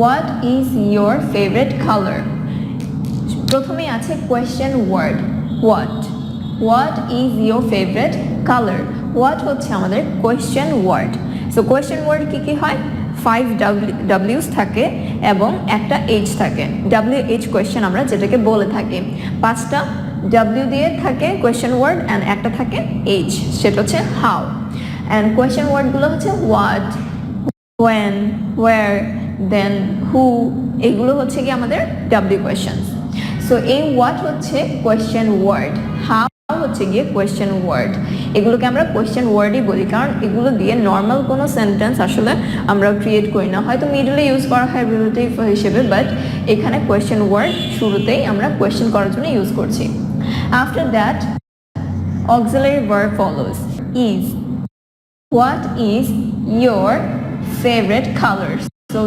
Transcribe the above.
What is your favorite color? প্রথমে আছে question word what is your favorite color? what হচ্ছে আমাদের question word. So question word কি হয়, 5 W's থাকে এবং একটা H থাকে। WH কোয়েশ্চেন আমরা যেটাকে বলে থাকি। 5টা W দিয়ে থাকে কোয়েশ্চেন ওয়ার্ড অ্যান্ড একটা থাকে H, সেটা হচ্ছে হাউ। অ্যান্ড কোয়েশ্চেন ওয়ার্ডগুলো হচ্ছে what, when, where, then, who, এগুলো হচ্ছে কি আমাদের W কোয়েশ্চেনস। সো এই হোয়াট হচ্ছে কোয়েশ্চেন ওয়ার্ড, হাউ হচ্ছে গিয়ে কোয়েশ্চেন ওয়ার্ড। এগুলোকে আমরা কোয়েশ্চেন ওয়ার্ডই বলি, কারণ এগুলো দিয়ে নর্মাল কোনো সেন্টেন্স আসলে আমরা ক্রিয়েট করি না। হয়তো মিডলে ইউজ করা হয় রিলেটিভ হিসেবে, বাট এখানে কোয়েশ্চেন ওয়ার্ড শুরুতেই আমরা কোয়েশ্চেন করার জন্য ইউজ করছি। After that auxiliary verb follows, is. What is your favorite color? So